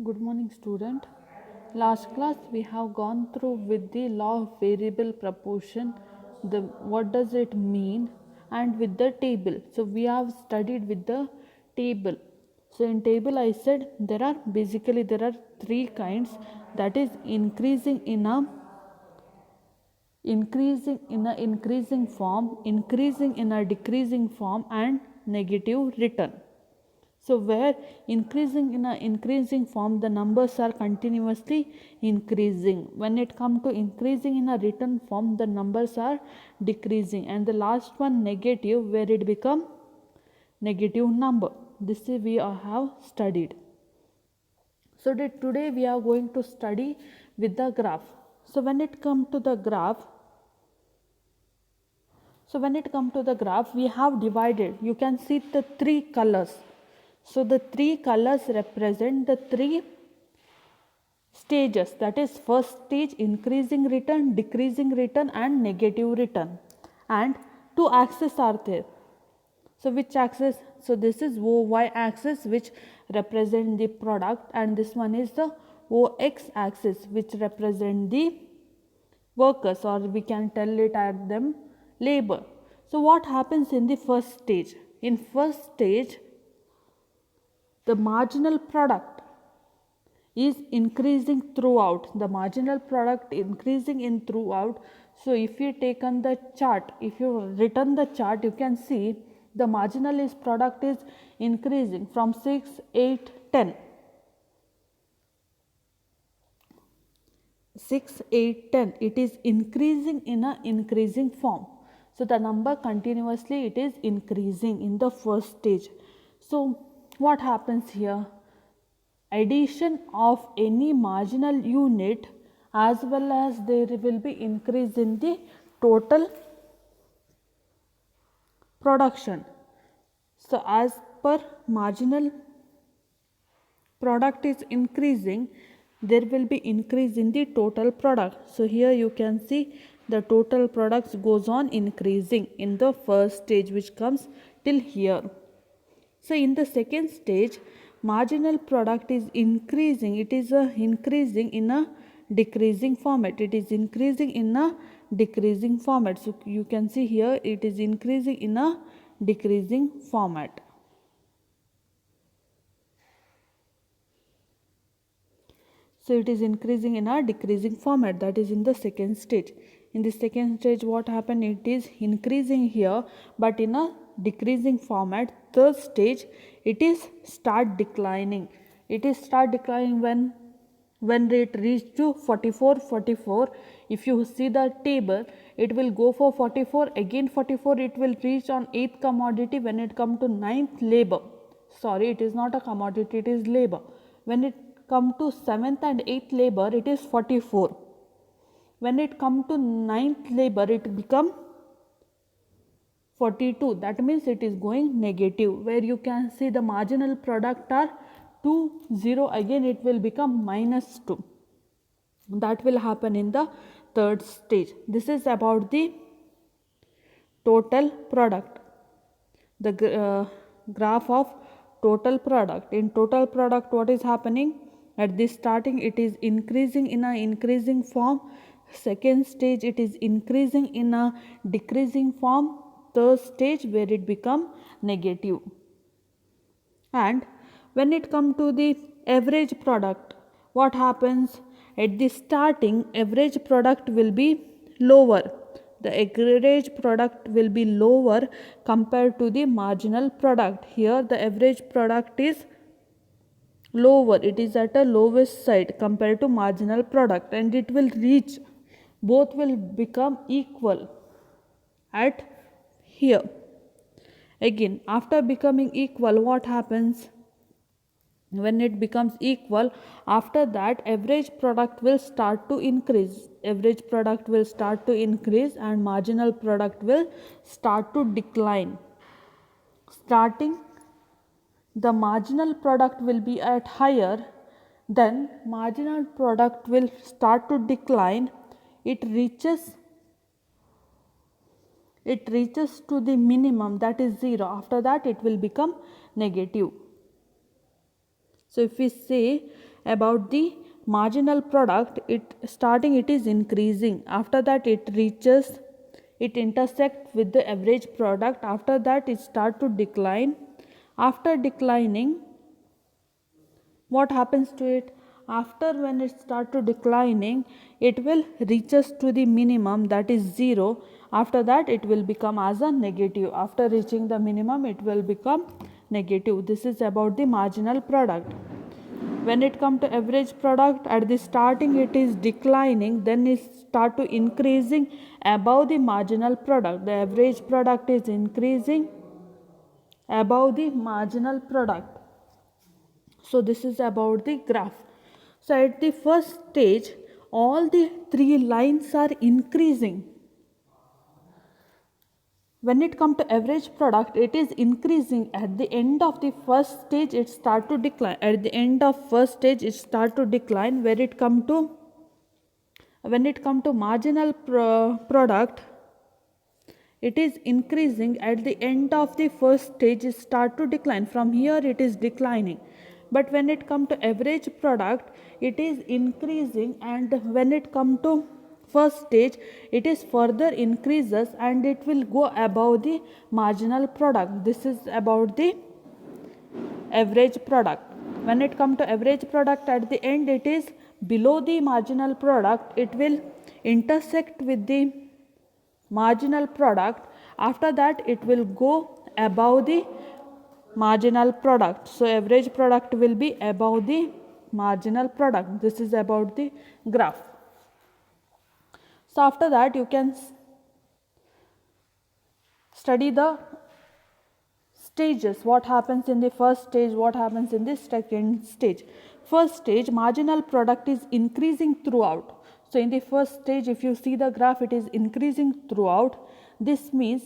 Good morning, student. Last class we have gone through with the law of variable proportion, the what does it mean, and with the table. So we have studied with the table. So in table I said there are three kinds, that is increasing form, increasing in a decreasing form, and negative return. So where increasing in a increasing form, the numbers are continuously increasing. When it comes to increasing in a written form, the numbers are decreasing. And the last one, negative, where it become negative number. This we have studied. So that today we are going to study with the graph. So when it comes to the graph, we have divided. You can see the three colors. So the three colors represent the three stages, that is first stage increasing return, decreasing return, and negative return. And two axes are there. So which axis? So this is OY axis, which represent the product, and this one is the OX axis, which represent the workers, or we can tell it at them labor. So what happens in the first stage? In first stage, the marginal product is increasing throughout. The marginal product increasing in throughout. So if you take on the chart, if you written the chart, you can see the marginal is product is increasing from 6, 8, 10. 6, 8, 10, it is increasing in a increasing form. So the number continuously it is increasing in the first stage. So what happens here? Addition of any marginal unit, as well as there will be increase in the total production. So as per marginal product is increasing, there will be increase in the total product. So here you can see the total products goes on increasing in the first stage, which comes till here. So in the second stage, marginal product is increasing. It is increasing in a decreasing format. It is increasing in a decreasing format. So you can see here it is increasing in a decreasing format. So it is increasing in a decreasing format, that is in the second stage. In the second stage, what happened? It is increasing here, but in a decreasing format. Third stage, it is start declining. It is start declining when it reach to 44. If you see the table, it will go for 44, again 44, it will reach on 8th commodity. When it come to 9th, labor, sorry, it is not a commodity, it is labor. When it come to 7th and 8th labor, it is 44. When it come to 9th labor, it become 42. That means it is going negative, where you can see the marginal product are 2, 0, again it will become minus 2. That will happen in the third stage. This is about the total product, the graph of total product. In total product, what is happening? At this starting, it is increasing in a increasing form. Second stage, it is increasing in a decreasing form. Third stage, where it become negative. And when it come to the average product, what happens? At the starting, average product will be lower. The average product will be lower compared to the marginal product. Here the average product is lower, it is at a lowest side compared to marginal product, and it will reach, both will become equal at here. Again, after becoming equal, what happens? When it becomes equal, after that average product will start to increase. Average product will start to increase, and marginal product will start to decline. Starting, the marginal product will be at higher, then marginal product will start to decline. It reaches to the minimum, that is 0. After that it will become negative. So if we say about the marginal product, it is increasing. After that it intersects with the average product. After that it start to decline. After declining, what happens to it? After when it start to declining, it will reaches to the minimum, that is 0. After that it will become as a negative. After reaching the minimum, it will become negative. This is about the marginal product. When it come to average product, at the starting it is declining, then it start to increasing above the marginal product. The average product is increasing above the marginal product. So this is about the graph. So at the first stage, all the three lines are increasing. When it comes to average product, it is increasing. At the end of the first stage, it start to decline. At the end of first stage, it start to decline. When it come to marginal product, it is increasing. At the end of the first stage, it start to decline. From here, it is declining. But when it come to average product, it is increasing, and when it come to first stage, it is further increases and it will go above the marginal product. This is about the average product. When it come to average product, at the end it is below the marginal product. It will intersect with the marginal product. After that it will go above the marginal product. So average product will be above the marginal product. This is about the graph. So after that you can study the stages. What happens in the first stage, what happens in the second stage. First stage, marginal product is increasing throughout. So in the first stage, if you see the graph, it is increasing throughout. This means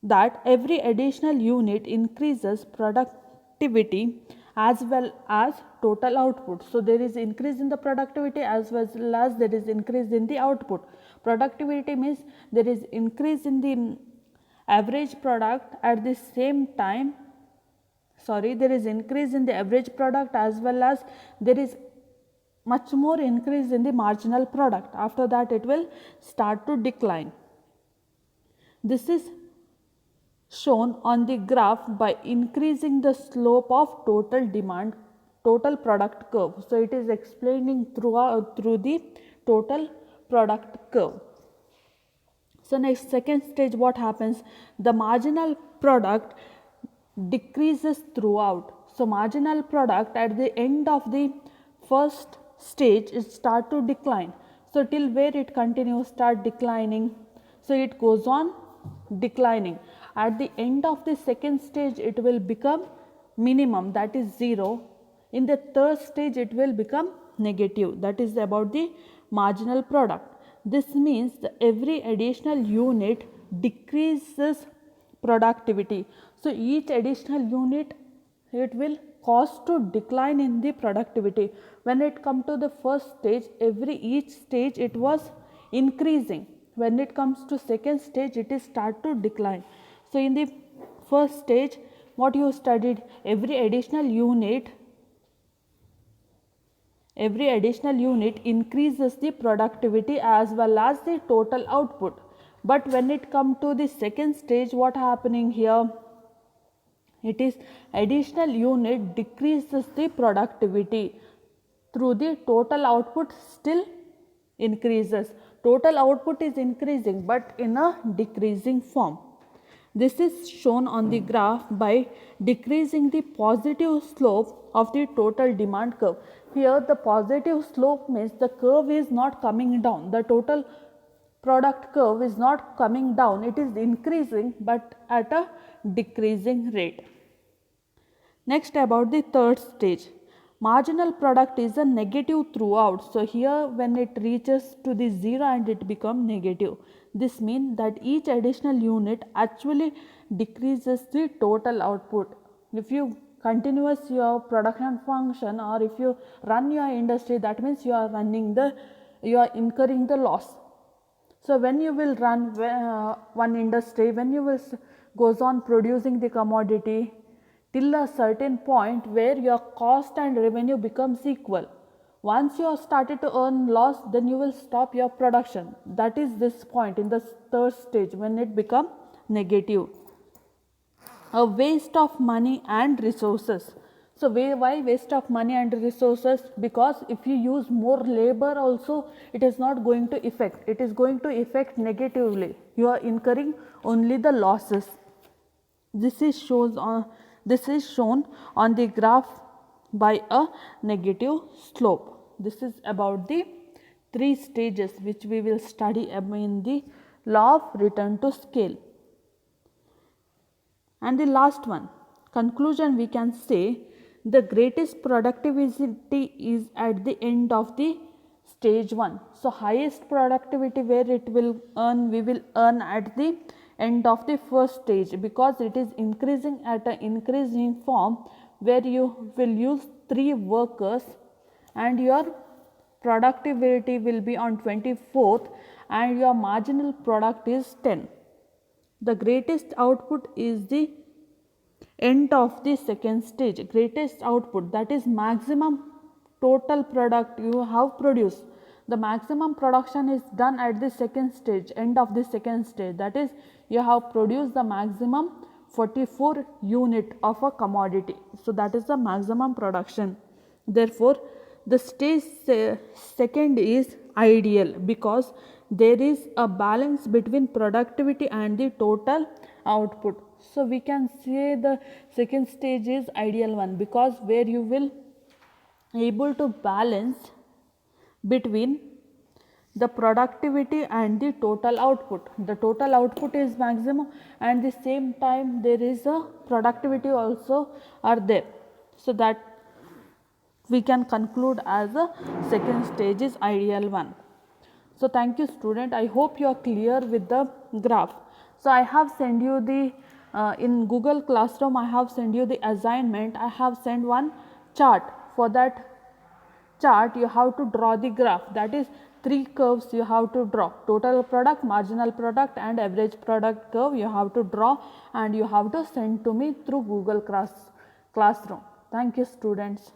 that every additional unit increases productivity as well as total output. So there is increase in the productivity as well as there is increase in the output. Productivity means there is increase in the average product. At the same time, there is increase in the average product as well as there is much more increase in the marginal product. After that it will start to decline. This is shown on the graph by increasing the slope of total product curve. So it is explaining through the total product curve. So next, second stage, what happens? The marginal product decreases throughout. So marginal product at the end of the first stage, it start to decline. So till where it continues, start declining. So it goes on declining. At the end of the second stage, it will become minimum, that is 0. In the third stage, it will become negative, that is about the marginal product. This means that every additional unit decreases productivity. So each additional unit, it will cause to decline in the productivity. When it come to the first stage, each stage it was increasing. When it comes to second stage, it is start to decline. So in the first stage, what you studied, every additional unit increases the productivity as well as the total output. But when it comes to the second stage, what happening here? It is additional unit decreases the productivity through the total output still increases. Total output is increasing but in a decreasing form. This is shown on the graph by decreasing the positive slope of the total demand curve. Here the positive slope means the curve is not coming down. The total product curve is not coming down. It is increasing but at a decreasing rate. Next, about the third stage. Marginal product is a negative throughout. So here when it reaches to the 0 and it becomes negative. This means that each additional unit actually decreases the total output. If you continuous your production function or if you run your industry, that means you are incurring the loss. So when you will run one industry, when you will goes on producing the commodity till a certain point where your cost and revenue becomes equal. Once you have started to earn loss, then you will stop your production. That is this point in the third stage when it becomes negative. A waste of money and resources. So why waste of money and resources? Because if you use more labor also, it is not going to affect. It is going to affect negatively. You are incurring only the losses. This is shown on the graph by a negative slope. This is about the 3 stages which we will study in the law of return to scale. And the last one, conclusion, we can say the greatest productivity is at the end of the stage 1. So highest productivity where it will earn, we will earn at the end of the first stage, because it is increasing at an increasing form where you will use 3 workers and your productivity will be on 24th and your marginal product is 10. The greatest output is the end of the second stage. Greatest output, that is maximum total product you have produced. The maximum production is done at the second stage, end of the second stage, that is you have produced the maximum 44 unit of a commodity. So that is the maximum production. Therefore the stage second is ideal, because there is a balance between productivity and the total output. So we can say the second stage is ideal one, because where you will able to balance between the productivity and the total output. The total output is maximum and the same time there is a productivity also are there. So that we can conclude as a second stage is ideal one. So thank you student, I hope you are clear with the graph. So I have sent you the in Google Classroom, I have sent you the assignment. I have sent one chart. For that chart you have to draw the graph, that is 3 curves you have to draw: total product, marginal product and average product curve you have to draw, and you have to send to me through Google Classroom. Thank you students.